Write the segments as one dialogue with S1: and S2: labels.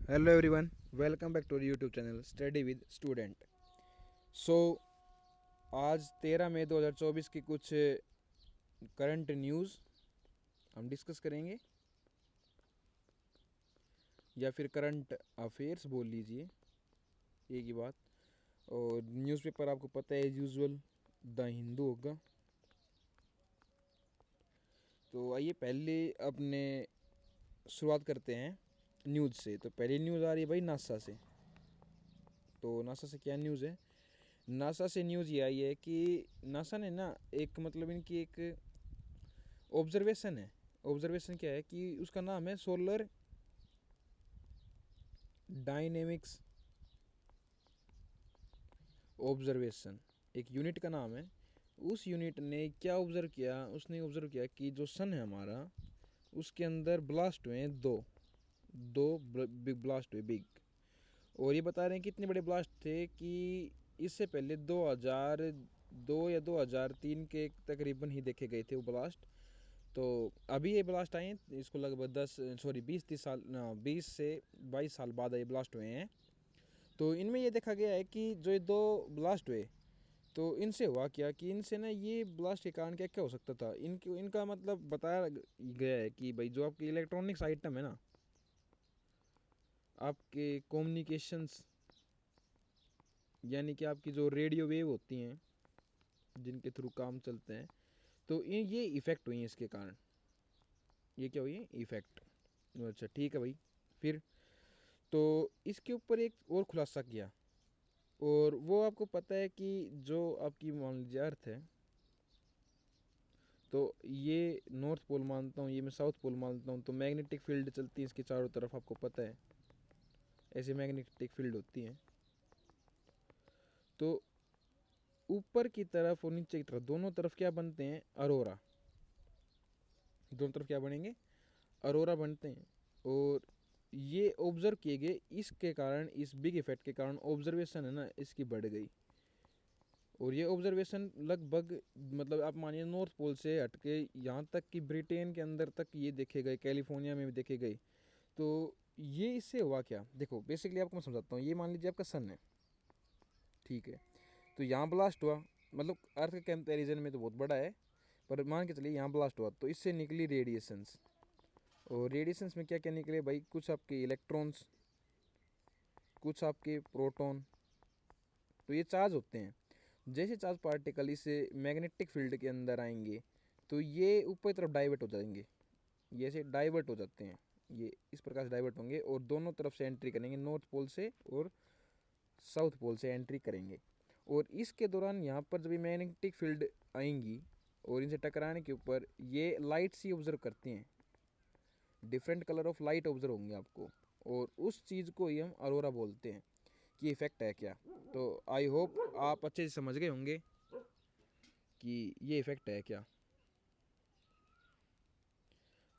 S1: Hello everyone, welcome back to YouTube channel study with student. So आज 13 मई 2024 की कुछ current news हम discuss करेंगे, या फिर करंट अफेयर्स बोल लीजिए, एक ही बात। और न्यूज़पेपर आपको पता है एज यूजुअल द हिंदू होगा। तो आइए पहले अपने शुरुआत करते हैं न्यूज़ से। तो पहली न्यूज़ आ रही है भाई नासा से। तो नासा से क्या न्यूज़ है? नासा से न्यूज़ ये आई है कि नासा ने ना एक मतलब इनकी एक ऑब्जर्वेशन है। ऑब्जर्वेशन क्या है कि उसका नाम है सोलर डायनेमिक्स ऑब्जर्वेशन, एक यूनिट का नाम है। उस यूनिट ने क्या ऑब्जर्व किया? उसने ऑब्जर्व किया कि जो सन है हमारा, उसके अंदर ब्लास्ट हुए हैं दो दो बिग ब्लास्ट हुए, बिग। और ये बता रहे हैं कितने बड़े ब्लास्ट थे कि इससे पहले 2002 या 2003 के तकरीबन ही देखे गए थे वो ब्लास्ट। तो अभी ये ब्लास्ट आए हैं, इसको लगभग 20 से 22 साल बाद ये ब्लास्ट हुए हैं। तो इनमें ये देखा गया है कि जो ये दो ब्लास्ट हुए, तो इनसे हुआ क्या कि इनसे ना ये ब्लास्ट के कारण क्या क्या हो सकता था। इनका मतलब बताया गया है कि भाई जो आपके इलेक्ट्रॉनिक्स आइटम है ना, आपके कम्युनिकेशंस, यानी कि आपकी जो रेडियो वेव होती हैं जिनके थ्रू काम चलते हैं, तो ये इफ़ेक्ट हुई हैं इसके कारण। ये क्या हुई है? इफ़ेक्ट। अच्छा ठीक है भाई। फिर तो इसके ऊपर एक और खुलासा किया, और वो आपको पता है कि जो आपकी मान लीजिए अर्थ है, तो ये नॉर्थ पोल मानता हूँ, ये मैं साउथ पोल मानता हूँ। तो मैग्नेटिक फील्ड चलती है इसके चारों तरफ, आपको पता है ऐसे मैग्नेटिक फील्ड होती हैं। तो ऊपर की तरफ और नीचे की तरफ दोनों तरफ क्या बनते हैं? अरोरा। दोनों तरफ क्या बनेंगे? अरोरा बनते हैं। और ये ऑब्जर्व किए गए, इसके कारण, इस बिग इफेक्ट के कारण ऑब्जर्वेशन है ना इसकी बढ़ गई। और ये ऑब्जर्वेशन लगभग मतलब आप मानिए नॉर्थ पोल से हटके यहाँ तक कि ब्रिटेन के अंदर तक ये देखे गए, कैलिफोर्निया में भी देखे गए। तो ये इससे हुआ क्या? देखो बेसिकली आपको मैं समझाता हूँ। ये मान लीजिए आपका सन है, ठीक है। तो यहाँ ब्लास्ट हुआ, मतलब अर्थ के कंपेरिजन में तो बहुत बड़ा है, पर मान के चलिए यहाँ ब्लास्ट हुआ, तो इससे निकली रेडिएशंस। और रेडिएशंस में क्या क्या निकले भाई? कुछ आपके इलेक्ट्रॉन्स, कुछ आपके प्रोटॉन। तो ये चार्ज होते हैं। जैसे चार्ज पार्टिकल इस मैग्नेटिक फील्ड के अंदर आएंगे, तो ये ऊपर की तरफ डाइवर्ट हो जाएंगे। ये ऐसे डाइवर्ट हो जाते हैं, ये इस प्रकार से डाइवर्ट होंगे और दोनों तरफ से एंट्री करेंगे, नॉर्थ पोल से और साउथ पोल से एंट्री करेंगे। और इसके दौरान यहाँ पर जब ये मैग्नेटिक फील्ड आएंगी और इनसे टकराने के ऊपर ये लाइट सी ऑब्जर्व करती हैं, different colour of light observe होंगे आपको। और उस चीज़ को ही हम अरोरा बोलते हैं कि इफेक्ट है क्या। तो आई होप आप अच्छे से समझ गए होंगे कि ये इफेक्ट है क्या।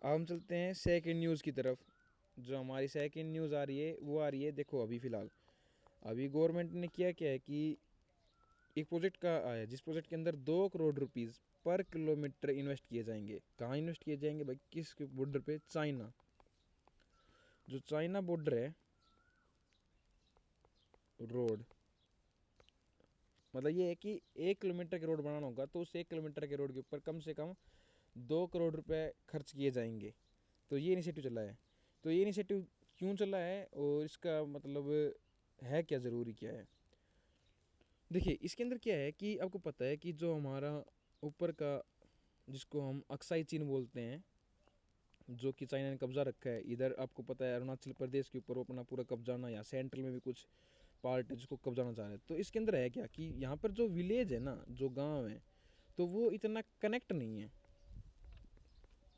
S1: अब हम चलते हैं सेकेंड न्यूज़ की तरफ। जो हमारी सेकेंड न्यूज़ आ रही है वो आ रही है, देखो अभी फ़िलहाल अभी गवर्नमेंट ने किया क्या है कि एक प्रोजेक्ट का आया, जिस प्रोजेक्ट के अंदर 2 करोड़ रुपीज़ पर किलोमीटर इन्वेस्ट किए जाएंगे। कहाँ इन्वेस्ट किए जाएंगे भाई? किस बॉर्डर पे? चाइना। जो चाइना बॉर्डर है, रोड, मतलब ये है कि 1 किलोमीटर के रोड बनाना होगा, तो उस 1 किलोमीटर के रोड के ऊपर कम से कम 2 करोड़ रुपए खर्च किए जाएंगे। तो ये इनिशिएटिव चला है। तो ये इनिशिएटिव क्यों चला है और इसका मतलब है क्या, ज़रूरी क्या है? देखिए इसके अंदर क्या है कि आपको पता है कि जो हमारा ऊपर का, जिसको हम अक्साई चीन बोलते हैं, जो कि चाइना ने कब्जा रखा है इधर, आपको पता है अरुणाचल प्रदेश के ऊपर वो अपना पूरा कब्जाना, या सेंट्रल में भी कुछ पार्ट है जिसको कब्जाना चाह रहे हैं। तो इसके अंदर है क्या कि यहाँ पर जो विलेज है ना, जो गांव है, तो वो इतना कनेक्ट नहीं है,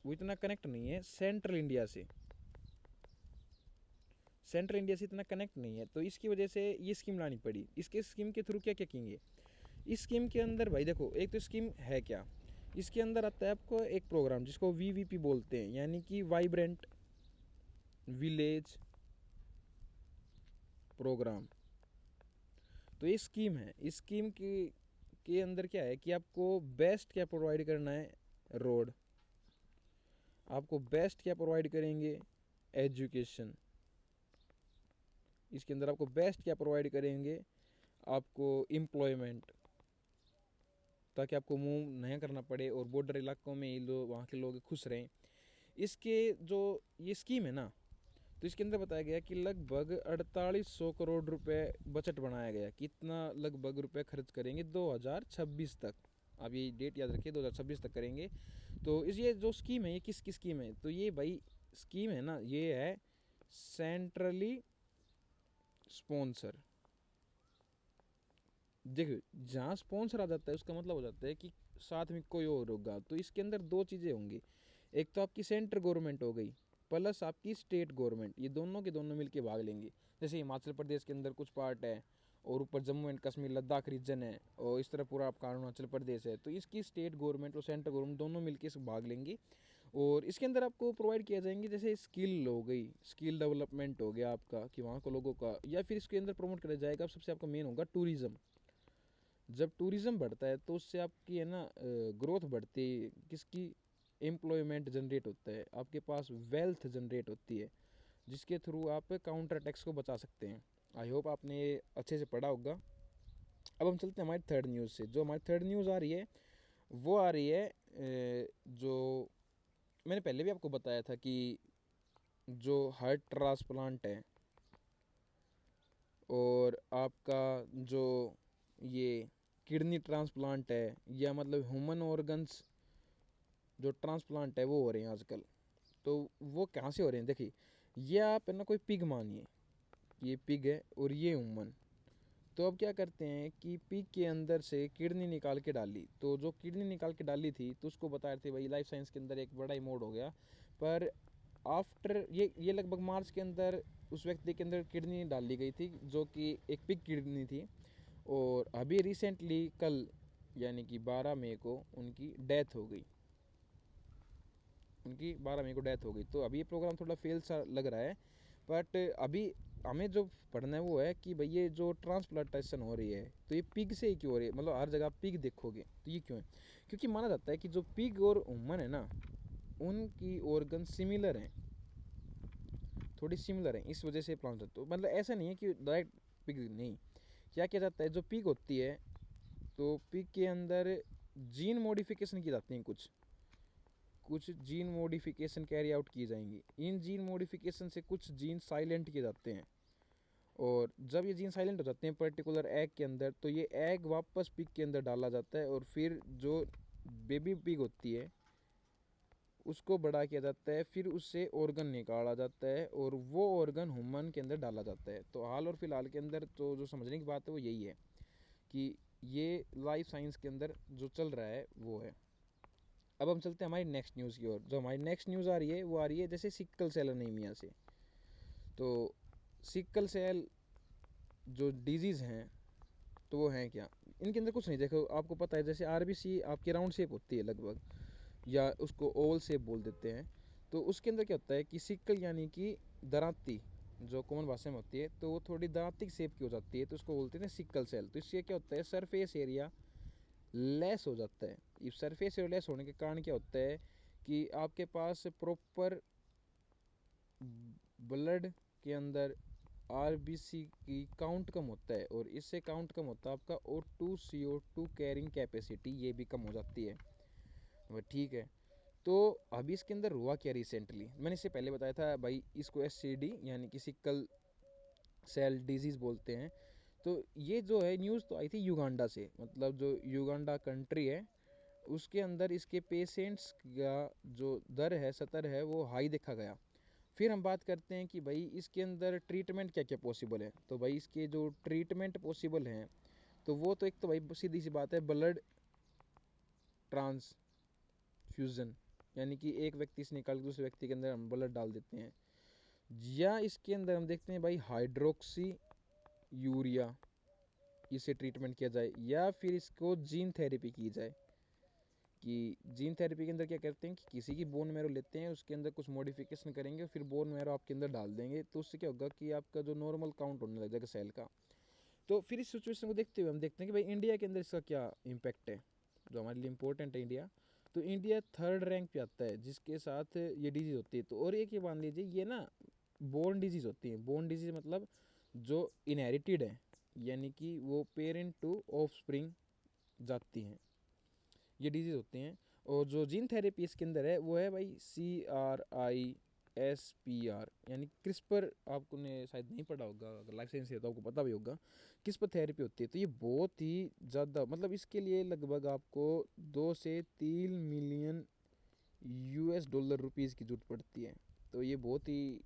S1: वो इतना कनेक्ट नहीं है सेंट्रल इंडिया से, सेंट्रल इंडिया से इतना कनेक्ट नहीं है। तो इसकी वजह से ये स्कीम लानी पड़ी। इसके स्कीम के थ्रू क्या क्या किएंगे? इस स्कीम के अंदर भाई देखो, एक तो स्कीम है क्या, इसके अंदर आता है आपको एक प्रोग्राम जिसको वीवीपी बोलते हैं, यानी कि वाइब्रेंट विलेज प्रोग्राम। तो ये स्कीम है। इस स्कीम के अंदर क्या है कि आपको बेस्ट क्या प्रोवाइड करना है? रोड। आपको बेस्ट क्या प्रोवाइड करेंगे? एजुकेशन। इसके अंदर आपको बेस्ट क्या प्रोवाइड करेंगे, आपको एम्प्लॉयमेंट, ताकि आपको मूव नहीं करना पड़े और बॉर्डर इलाकों में ही लोग, वहाँ के लोग खुश रहें। इसके जो ये स्कीम है ना, तो इसके अंदर बताया गया कि लगभग 4800 करोड़ रुपए बजट बनाया गया। कितना लगभग रुपए खर्च करेंगे 2026 तक। आप ये डेट याद रखिए, 2026 तक करेंगे। तो इस ये जो स्कीम है, ये किसकी स्कीम है, तो ये भाई स्कीम है ना, ये है सेंट्रली स्पॉन्सर। देखिए, जहाँ स्पॉन्सर आ जाता है उसका मतलब हो जाता है कि साथ में कोई और होगा। तो इसके अंदर दो चीज़ें होंगी, एक तो आपकी सेंट्रल गवर्नमेंट हो गई प्लस आपकी स्टेट गवर्नमेंट, ये दोनों के दोनों मिलके भाग लेंगे। जैसे हिमाचल प्रदेश के अंदर कुछ पार्ट है और ऊपर जम्मू एंड कश्मीर लद्दाख रीजन है और इस तरह पूरा आपका अरुणाचल प्रदेश है, तो इसकी स्टेट गवर्नमेंट और सेंट्रल गवर्नमेंट दोनों मिलकर इस भाग लेंगी। और इसके अंदर आपको प्रोवाइड किया जाएंगे जैसे स्किल हो गई, स्किल डेवलपमेंट हो गया आपका कि वहाँ के लोगों का, या फिर इसके अंदर प्रमोट किया जाएगा सबसे आपका मेन होगा टूरिज़्म। जब टूरिज़्म बढ़ता है तो उससे आपकी है ना ग्रोथ बढ़ती है, किसकी, एम्प्लॉयमेंट जनरेट होता है, आपके पास वेल्थ जनरेट होती है, जिसके थ्रू आप काउंटर टैक्स को बचा सकते हैं। आई होप आपने ये अच्छे से पढ़ा होगा। अब हम चलते हैं हमारी थर्ड न्यूज़ से। जो हमारी थर्ड न्यूज़ आ रही है वो आ रही है जो मैंने पहले भी आपको बताया था कि जो हार्ट ट्रांसप्लांट है और आपका जो ये किडनी ट्रांसप्लांट है, या मतलब ह्यूमन ऑर्गन्स जो ट्रांसप्लांट है वो हो रहे हैं आजकल। तो वो कहाँ से हो रहे हैं, देखिए ये आप है ना कोई पिग मानिए, ये पिग है और ये ह्यूमन। तो अब क्या करते हैं कि पिग के अंदर से किडनी निकाल के डाली, तो जो किडनी निकाल के डाली थी तो उसको बता रहे थे भाई लाइफ साइंस के अंदर एक बड़ा ही मोड हो गया। पर आफ्टर ये लगभग मार्च के अंदर उस व्यक्ति के अंदर किडनी डाली गई थी जो कि एक पिग किडनी थी, और अभी रिसेंटली कल यानी कि 12 मई को उनकी डेथ हो गई। उनकी 12 मई को डेथ हो गई। तो अभी ये प्रोग्राम थोड़ा फेल सा लग रहा है, बट अभी हमें जो पढ़ना है वो है कि भाई ये जो ट्रांसप्लांटेशन हो रही है तो ये पिग से ही क्यों हो रही है, मतलब हर जगह पिग देखोगे तो ये क्यों है, क्योंकि माना जाता है कि जो पिग और ह्यूमन है ना उनकी ऑर्गन सिमिलर हैं, थोड़ी सिमिलर हैं, इस वजह से प्लांट, तो मतलब ऐसा नहीं है कि डायरेक्ट पिग नहीं। क्या किया जाता है, जो पिग होती है तो पिग के अंदर जीन मॉडिफिकेशन की जाती हैं, कुछ जीन मॉडिफिकेशन कैरी आउट की जाएंगी। इन जीन मॉडिफिकेशन से कुछ जीन साइलेंट किए जाते हैं, और जब ये जीन साइलेंट हो जाते हैं पर्टिकुलर एग के अंदर, तो ये एग वापस पिग के अंदर डाला जाता है, और फिर जो बेबी पिग होती है उसको बड़ा किया जाता है, फिर उससे ऑर्गन निकाला जाता है और वो ऑर्गन ह्यूमन के अंदर डाला जाता है। तो हाल और फिलहाल के अंदर तो जो समझने की बात है वो यही है कि ये लाइफ साइंस के अंदर जो चल रहा है वो है। अब हम चलते हैं हमारी नेक्स्ट न्यूज़ की ओर। जो हमारी नेक्स्ट न्यूज़ आ रही है वो आ रही है जैसे सिक्कल सेल एनीमिया से। तो सिक्कल सेल जो डिजीज़ हैं तो वो हैं क्या, इनके अंदर कुछ नहीं, देखो आपको पता है जैसे आरबीसी आपकी राउंड शेप होती है लगभग, या उसको ओवल शेप बोल देते हैं। तो उसके अंदर क्या होता है कि सिक्कल यानी कि दरांती जो कॉमन भाषा में होती है, तो वो थोड़ी दरांती शेप की हो जाती है, तो उसको बोलते हैं सिक्कल सेल। तो इससे क्या होता है, सरफेस एरिया लेस हो जाता है। इस सरफेस एरिया लेस होने के कारण क्या होता है कि आपके पास प्रॉपर ब्लड के अंदर आरबीसी की काउंट कम होता है, और इससे काउंट कम होता है आपका O2 CO2 कैरिंग कैपेसिटी, ये भी कम हो जाती है। वह ठीक है। तो अभी इसके अंदर हुआ क्या रिसेंटली, मैंने इससे पहले बताया था भाई, इसको SCD यानी कि सिकल सेल डिजीज़ बोलते हैं। तो ये जो है न्यूज़ तो आई थी युगांडा से, मतलब जो युगांडा कंट्री है उसके अंदर इसके पेशेंट्स का जो दर है, सतर है, वो हाई देखा गया। फिर हम बात करते हैं कि भाई इसके अंदर ट्रीटमेंट क्या क्या पॉसिबल है। तो भाई इसके जो ट्रीटमेंट पॉसिबल हैं तो वो तो एक तो भाई सीधी सी बात है ब्लड ट्रांसफ्यूज़न, यानी कि एक व्यक्ति से निकाल के दूसरे व्यक्ति के अंदर हम ब्लड डाल देते हैं, या इसके अंदर हम देखते हैं भाई हाइड्रोक्सी यूरिया, इसे ट्रीटमेंट किया जाए, या फिर इसको जीन थेरेपी की जाए। कि जीन थेरेपी के अंदर क्या करते हैं कि किसी की बोन मैरो लेते हैं, उसके अंदर कुछ मॉडिफिकेशन करेंगे, फिर बोन मैरो आपके अंदर डाल देंगे, तो उससे क्या होगा कि आपका जो नॉर्मल काउंट होने लग जाएगा सेल का। तो फिर इस सिचुएशन को देखते हुए हम देखते हैं कि भाई इंडिया के अंदर इसका क्या इम्पैक्ट है, जो हमारे लिए इम्पोर्टेंट है इंडिया। तो इंडिया थर्ड रैंक पे आता है जिसके साथ ये डिजीज़ होती है। तो और एक ये मान लीजिए ये ना बोर्न डिजीज़ होती है। बोर्न डिजीज़ मतलब जो इनहेरिटेड है, यानी कि वो पेरेंट टू ऑफस्प्रिंग जाती हैं, ये डिजीज़ होते हैं। और जो जीन थेरेपी इसके अंदर है वो है भाई CRISPR, यानी क्रिस्पर, आपको ने शायद नहीं पढ़ा होगा, अगर लाइफ साइंस है तो आपको पता भी होगा। क्रिस्पर थेरेपी होती है, तो ये बहुत ही ज़्यादा, मतलब इसके लिए लगभग आपको 2 से 3 मिलियन US डॉलर की ज़रूरत पड़ती है। तो ये बहुत ही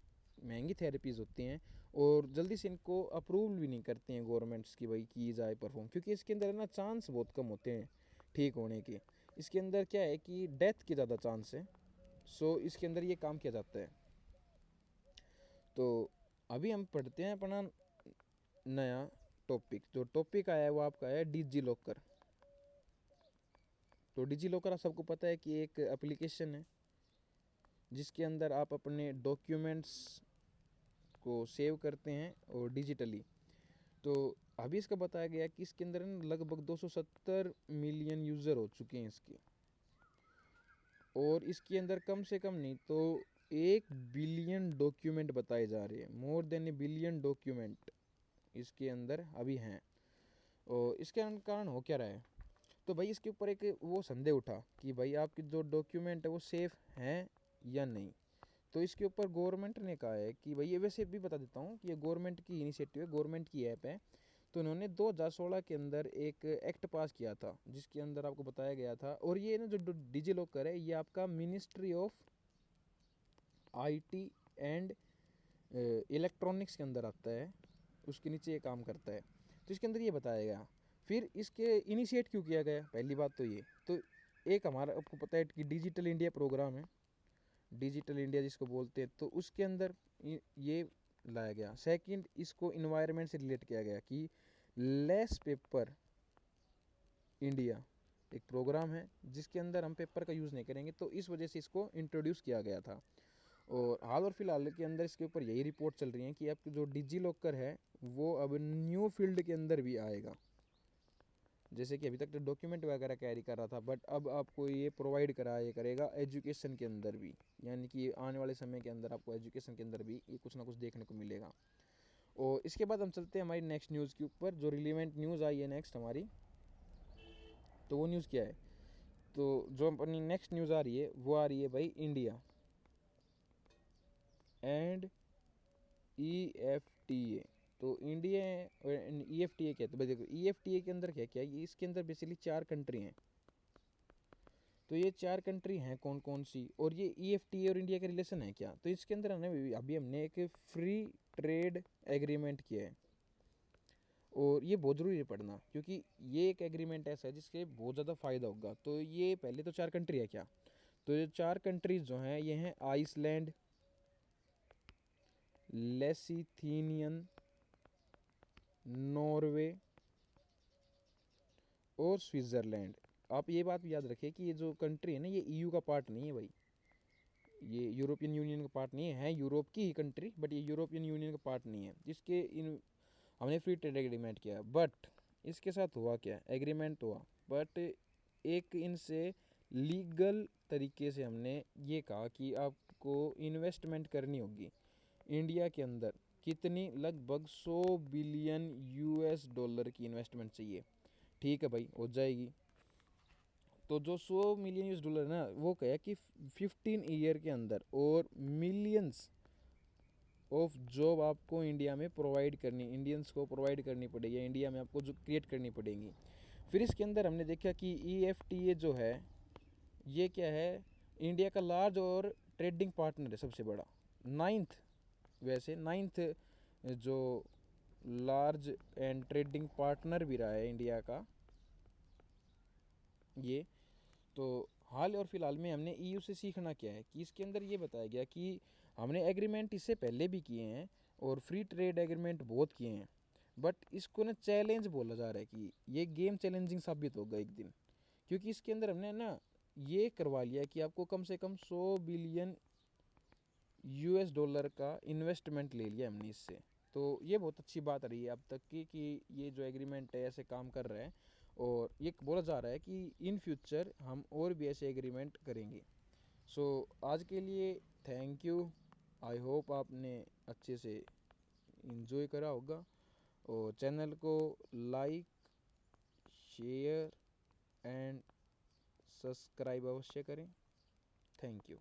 S1: महंगी थेरेपीज़ होती हैं, और जल्दी से इनको अप्रूवल भी नहीं करते हैं गवर्नमेंट्स की, भाई की जाए परफॉर्म, क्योंकि इसके अंदर ना चांस बहुत कम होते हैं ठीक होने के। इसके अंदर क्या है कि डेथ के ज़्यादा चांस है, सो इसके अंदर ये काम किया जाता है। तो अभी हम पढ़ते हैं अपना नया टॉपिक। जो टॉपिक आया है वो आपका है डिजी लॉकर। तो डिजी लॉकर आप सबको पता है कि एक एप्लीकेशन है जिसके अंदर आप अपने डॉक्यूमेंट्स को सेव करते हैं और डिजिटली। तो अभी इसका बताया गया कि इसके अंदर लगभग 270 मिलियन यूज़र हो चुके हैं इसके, और इसके अंदर कम से कम नहीं तो 1 बिलियन डॉक्यूमेंट बताए जा रहे हैं, मोर देन 1 बिलियन डॉक्यूमेंट इसके अंदर अभी हैं। और इसके कारण हो क्या रहा है, तो भाई इसके ऊपर एक वो संदेह उठा कि भाई आपकी जो डॉक्यूमेंट है वो सेफ हैं या नहीं। तो इसके ऊपर गवर्नमेंट ने कहा है कि भाई, ये वैसे भी बता देता हूँ कि ये गवर्नमेंट की इनिशिएटिव है, गवर्नमेंट की ऐप है। तो उन्होंने 2016 के अंदर एक एक्ट पास किया था जिसके अंदर आपको बताया गया था, और ये ना जो डिजी लॉकर है ये आपका ministry of IT and electronics के अंदर आता है, उसके नीचे ये काम करता है। तो इसके अंदर ये बताया गया, फिर इसके इनिशिएट क्यों किया गया, पहली बात तो ये। तो एक हमारा आपको पता है कि डिजिटल इंडिया प्रोग्राम है, डिजिटल इंडिया जिसको बोलते हैं, तो उसके अंदर ये लाया गया। सेकंड, इसको इन्वायरमेंट से रिलेट किया गया कि लेस पेपर इंडिया एक प्रोग्राम है जिसके अंदर हम पेपर का यूज़ नहीं करेंगे, तो इस वजह से इसको इंट्रोड्यूस किया गया था। और हाल और फिलहाल के अंदर इसके ऊपर यही रिपोर्ट चल रही है कि आपकी जो डिजी लॉकर है वो अब न्यू फील्ड के अंदर भी आएगा। जैसे कि अभी तक तो डॉक्यूमेंट वगैरह कैरी कर रहा था, बट अब आपको ये प्रोवाइड करेगा एजुकेशन के अंदर भी, यानी कि आने वाले समय के अंदर आपको एजुकेशन के अंदर भी ये कुछ ना कुछ देखने को मिलेगा। और इसके बाद हम चलते हैं हमारी नेक्स्ट न्यूज़ के ऊपर, जो रिलेवेंट न्यूज़ आई है नेक्स्ट हमारी। तो वो न्यूज़ क्या है, तो जो अपनी नेक्स्ट न्यूज़ आ रही है वो आ रही है भाई, इंडिया एंड EFTA। तो इंडिया एंड EFTA क्या है, तो भाई देखो EFTA के अंदर क्या क्या है, इसके अंदर बेसिकली 4 कंट्री हैं। तो ये 4 कंट्री हैं कौन कौन सी, और ये EFTA और इंडिया का रिलेशन है क्या, तो इसके अंदर अभी हमने एक फ्री ट्रेड एग्रीमेंट किया है। और ये बहुत ज़रूरी है पढ़ना, क्योंकि ये एक एग्रीमेंट ऐसा है जिसके बहुत ज़्यादा फ़ायदा होगा। तो ये पहले तो 4 कंट्री है क्या, तो ये 4 कंट्रीज जो हैं ये हैं आइसलैंड, लेसिथीनियन, नॉर्वे और स्विट्ज़रलैंड। आप ये बात भी याद रखें कि ये जो कंट्री है ना ये EU का पार्ट नहीं है भाई, ये यूरोपियन यूनियन का पार्ट नहीं है यूरोप की ही कंट्री, बट ये यूरोपियन यूनियन का पार्ट नहीं है। जिसके इन हमने फ्री ट्रेड एग्रीमेंट किया, बट इसके साथ हुआ क्या, एग्रीमेंट हुआ, बट एक इनसे लीगल तरीके से हमने ये कहा कि आपको इन्वेस्टमेंट करनी होगी इंडिया के अंदर, कितनी, लगभग 100 बिलियन US डॉलर की इन्वेस्टमेंट चाहिए। ठीक है भाई, हो जाएगी। तो जो 100 मिलियन US डॉलर ना, वो कहा कि 15 ईयर के अंदर और मिलियंस ऑफ जॉब आपको इंडिया में प्रोवाइड करनी, इंडियंस को प्रोवाइड करनी पड़ेगी, इंडिया में आपको जो क्रिएट करनी पड़ेगी। फिर इसके अंदर हमने देखा कि EFTA जो है ये क्या है, इंडिया का लार्ज और ट्रेडिंग पार्टनर है, सबसे बड़ा, नाइन्थ, वैसे नाइन्थ जो लार्ज एंड ट्रेडिंग पार्टनर भी रहा है इंडिया का ये। तो हाल और फिलहाल में हमने EU से सीखना क्या है कि इसके अंदर ये बताया गया कि हमने एग्रीमेंट इससे पहले भी किए हैं और फ्री ट्रेड एग्रीमेंट बहुत किए हैं, बट इसको ना चैलेंज बोला जा रहा है कि ये गेम चैलेंजिंग साबित होगा एक दिन, क्योंकि इसके अंदर हमने ना ये करवा लिया कि आपको कम से कम 100 बिलियन US डॉलर का इन्वेस्टमेंट ले लिया हमने इससे। तो ये बहुत अच्छी बात रही है अब तक की कि ये जो एग्रीमेंट है ऐसे काम कर रहा है, और ये बोला जा रहा है कि इन फ्यूचर हम और भी ऐसे एग्रीमेंट करेंगे। सो आज के लिए थैंक यू। आई होप आपने अच्छे से इन्जॉय करा होगा। और चैनल को लाइक, शेयर एंड सब्सक्राइब अवश्य करें। Thank you.